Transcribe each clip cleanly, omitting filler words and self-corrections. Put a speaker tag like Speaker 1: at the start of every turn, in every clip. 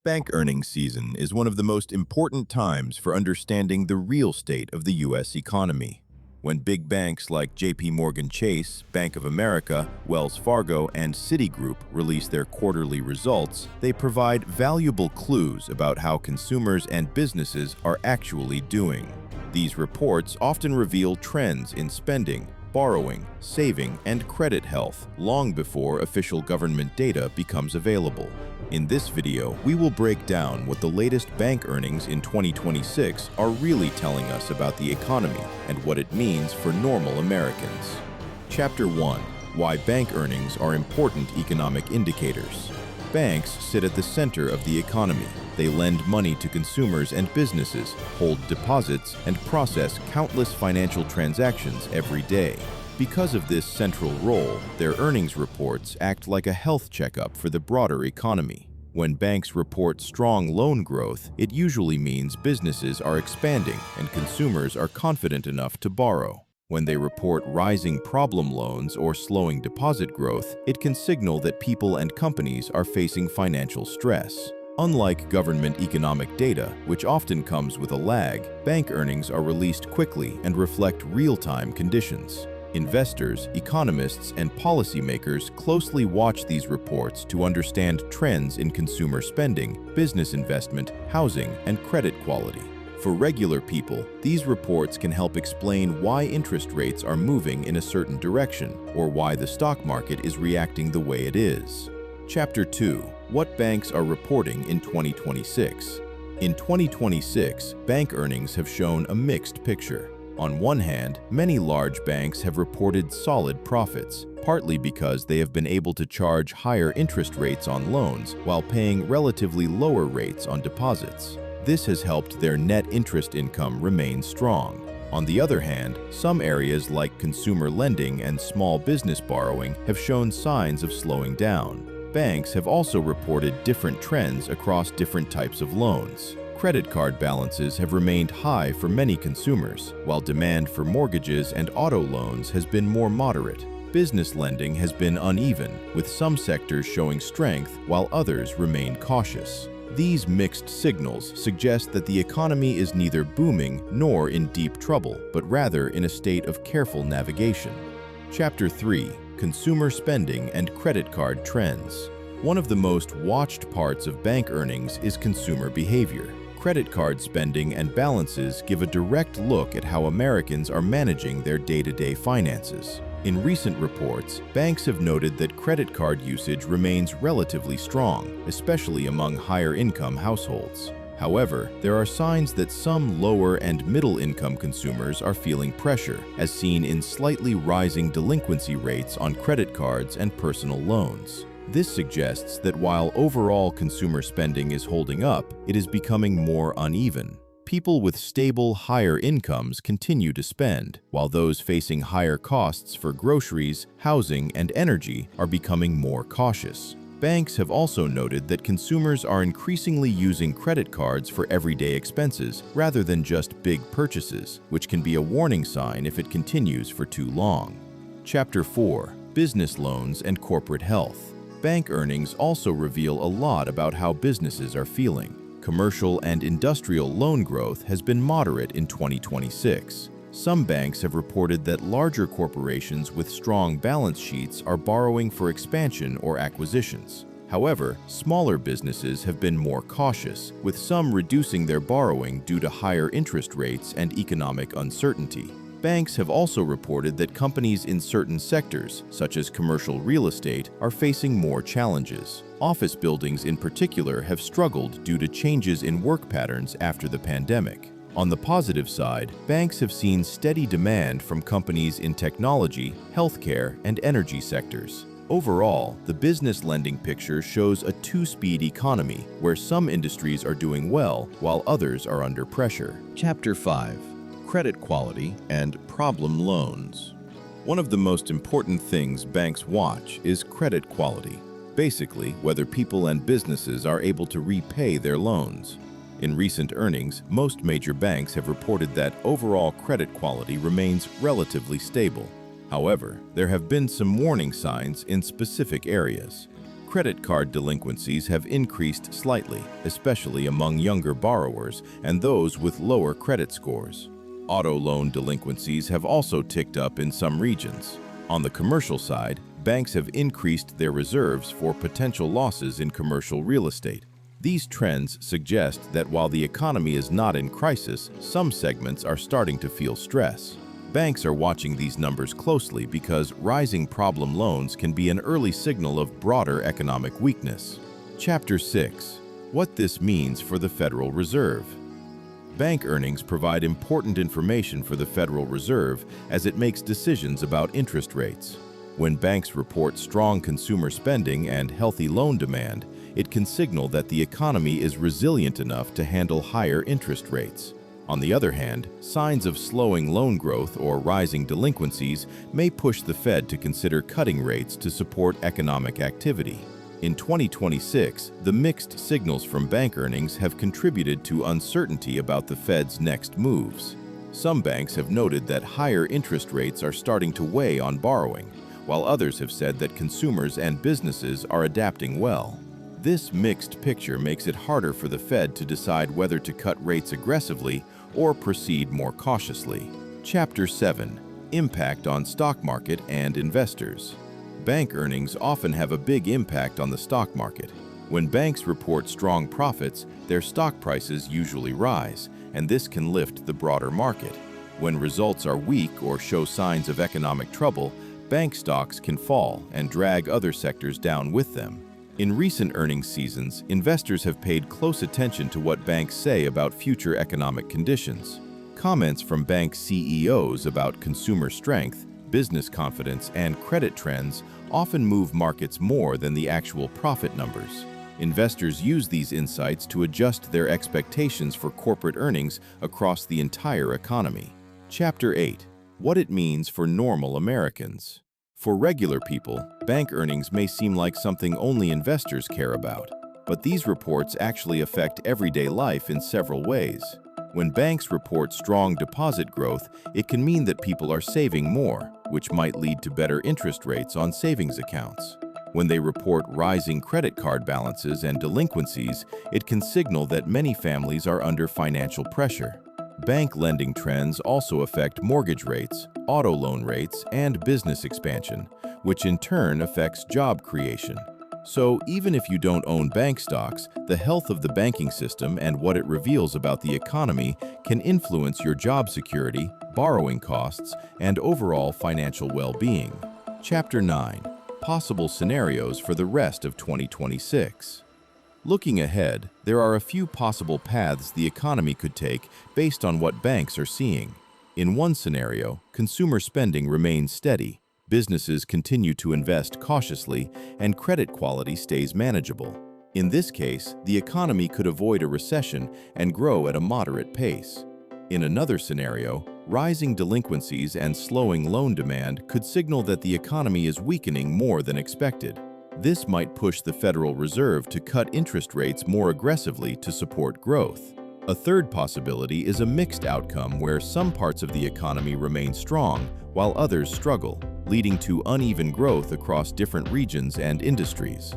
Speaker 1: Bank earnings season is one of the most important times for understanding the real state of the U.S. economy. When big banks like JPMorgan Chase, Bank of America, Wells Fargo, and Citigroup release their quarterly results, they provide valuable clues about how consumers and businesses are actually doing. These reports often reveal trends in spending, borrowing, saving, and credit health long before official government data becomes available. In this video, we will break down what the latest bank earnings in 2026 are really telling us about the economy and what it means for normal Americans. Chapter 1. Why bank earnings are important economic indicators. Banks sit at the center of the economy. They lend money to consumers and businesses, hold deposits, and process countless financial transactions every day. Because of this central role, their earnings reports act like a health checkup for the broader economy. When banks report strong loan growth, it usually means businesses are expanding and consumers are confident enough to borrow. When they report rising problem loans or slowing deposit growth, it can signal that people and companies are facing financial stress. Unlike government economic data, which often comes with a lag, bank earnings are released quickly and reflect real-time conditions. Investors, economists, and policymakers closely watch these reports to understand trends in consumer spending, business investment, housing, and credit quality. For regular people, these reports can help explain why interest rates are moving in a certain direction or why the stock market is reacting the way it is. Chapter 2. What banks are reporting in 2026? In 2026, bank earnings have shown a mixed picture. On one hand, many large banks have reported solid profits, partly because they have been able to charge higher interest rates on loans while paying relatively lower rates on deposits. This has helped their net interest income remain strong. On the other hand, some areas like consumer lending and small business borrowing have shown signs of slowing down. Banks have also reported different trends across different types of loans. Credit card balances have remained high for many consumers, while demand for mortgages and auto loans has been more moderate. Business lending has been uneven, with some sectors showing strength while others remain cautious. These mixed signals suggest that the economy is neither booming nor in deep trouble, but rather in a state of careful navigation. Chapter 3. Consumer spending and credit card trends. One of the most watched parts of bank earnings is consumer behavior. Credit card spending and balances give a direct look at how Americans are managing their day-to-day finances. In recent reports, banks have noted that credit card usage remains relatively strong, especially among higher-income households. However, there are signs that some lower and middle-income consumers are feeling pressure, as seen in slightly rising delinquency rates on credit cards and personal loans. This suggests that while overall consumer spending is holding up, it is becoming more uneven. People with stable, higher incomes continue to spend, while those facing higher costs for groceries, housing, and energy are becoming more cautious. Banks have also noted that consumers are increasingly using credit cards for everyday expenses rather than just big purchases, which can be a warning sign if it continues for too long. Chapter 4. Business loans and corporate health. Bank earnings also reveal a lot about how businesses are feeling. Commercial and industrial loan growth has been moderate in 2026. Some banks have reported that larger corporations with strong balance sheets are borrowing for expansion or acquisitions. However, smaller businesses have been more cautious, with some reducing their borrowing due to higher interest rates and economic uncertainty. Banks have also reported that companies in certain sectors, such as commercial real estate, are facing more challenges. Office buildings in particular have struggled due to changes in work patterns after the pandemic. On the positive side, banks have seen steady demand from companies in technology, healthcare, and energy sectors. Overall, the business lending picture shows a two-speed economy where some industries are doing well while others are under pressure. Chapter 5. Credit quality and problem loans. One of the most important things banks watch is credit quality. Basically, whether people and businesses are able to repay their loans. In recent earnings, most major banks have reported that overall credit quality remains relatively stable. However, there have been some warning signs in specific areas. Credit card delinquencies have increased slightly, especially among younger borrowers and those with lower credit scores. Auto loan delinquencies have also ticked up in some regions. On the commercial side, banks have increased their reserves for potential losses in commercial real estate. These trends suggest that while the economy is not in crisis, some segments are starting to feel stress. Banks are watching these numbers closely because rising problem loans can be an early signal of broader economic weakness. Chapter 6. What this means for the Federal Reserve. Bank earnings provide important information for the Federal Reserve as it makes decisions about interest rates. When banks report strong consumer spending and healthy loan demand, it can signal that the economy is resilient enough to handle higher interest rates. On the other hand, signs of slowing loan growth or rising delinquencies may push the Fed to consider cutting rates to support economic activity. In 2026, the mixed signals from bank earnings have contributed to uncertainty about the Fed's next moves. Some banks have noted that higher interest rates are starting to weigh on borrowing, while others have said that consumers and businesses are adapting well. This mixed picture makes it harder for the Fed to decide whether to cut rates aggressively or proceed more cautiously. Chapter 7. Impact on stock market and investors. Bank earnings often have a big impact on the stock market. When banks report strong profits, their stock prices usually rise, and this can lift the broader market. When results are weak or show signs of economic trouble, bank stocks can fall and drag other sectors down with them. In recent earnings seasons, investors have paid close attention to what banks say about future economic conditions. Comments from bank CEOs about consumer strength, business confidence, and credit trends often move markets more than the actual profit numbers. Investors use these insights to adjust their expectations for corporate earnings across the entire economy. Chapter 8. What it means for normal Americans. For regular people, bank earnings may seem like something only investors care about, but these reports actually affect everyday life in several ways. When banks report strong deposit growth, it can mean that people are saving more, which might lead to better interest rates on savings accounts. When they report rising credit card balances and delinquencies, it can signal that many families are under financial pressure. Bank lending trends also affect mortgage rates, auto loan rates, and business expansion, which in turn affects job creation. So even if you don't own bank stocks, the health of the banking system and what it reveals about the economy can influence your job security, borrowing costs, and overall financial well-being. Chapter 9. Possible scenarios for the rest of 2026. Looking ahead, there are a few possible paths the economy could take based on what banks are seeing. In one scenario, consumer spending remains steady, businesses continue to invest cautiously, and credit quality stays manageable. In this case, the economy could avoid a recession and grow at a moderate pace. In another scenario, rising delinquencies and slowing loan demand could signal that the economy is weakening more than expected. This might push the Federal Reserve to cut interest rates more aggressively to support growth. A third possibility is a mixed outcome where some parts of the economy remain strong while others struggle, leading to uneven growth across different regions and industries.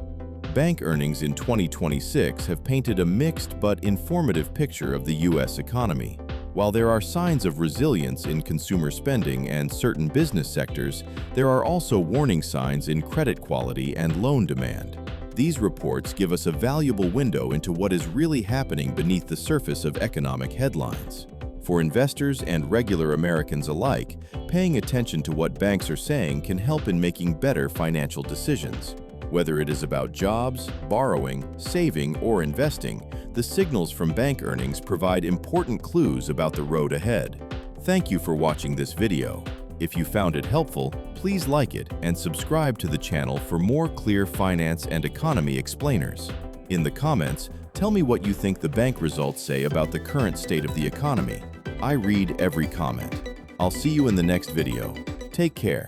Speaker 1: Bank earnings in 2026 have painted a mixed but informative picture of the U.S. economy. While there are signs of resilience in consumer spending and certain business sectors, there are also warning signs in credit quality and loan demand. These reports give us a valuable window into what is really happening beneath the surface of economic headlines. For investors and regular Americans alike, paying attention to what banks are saying can help in making better financial decisions. Whether it is about jobs, borrowing, saving, or investing, the signals from bank earnings provide important clues about the road ahead. Thank you for watching this video. If you found it helpful, please like it and subscribe to the channel for more clear finance and economy explainers. In the comments, tell me what you think the bank results say about the current state of the economy. I read every comment. I'll see you in the next video. Take care.